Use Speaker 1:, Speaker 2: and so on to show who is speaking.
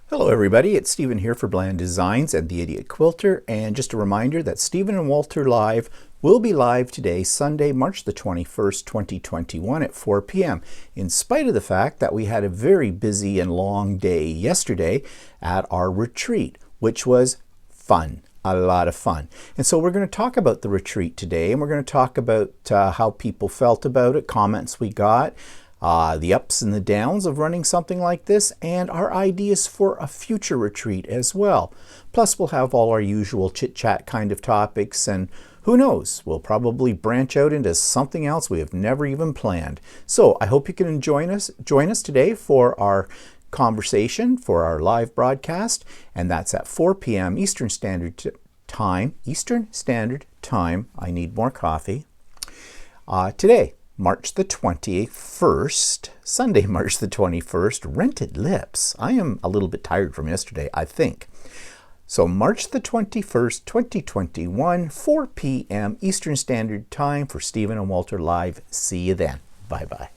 Speaker 1: Hello everybody, it's Stephen here for Bland Designs and the Idiot Quilter, and just a reminder that Stephen and Walter Live will be live today, Sunday, March the 21st, 2021 at 4 p.m. in spite of the fact that we had a very busy and long day yesterday at our retreat, which was fun. A lot of fun. And so we're going to talk about the retreat today, and we're going to talk about how people felt about it, comments we got, the ups and the downs of running something like this, and our ideas for a future retreat as well. Plus we'll have all our usual chit-chat kind of topics, and who knows, we'll probably branch out into something else we have never even planned. So I hope you can join us today for our conversation, for our live broadcast, and that's at 4 p.m. Eastern Standard Time. I need more coffee. Today, March the 21st, Sunday, March the 21st, rented lips. I am a little bit tired from yesterday, I think. So March the 21st, 2021, 4 p.m. Eastern Standard Time for Stephen and Walter Live. See you then. Bye-bye.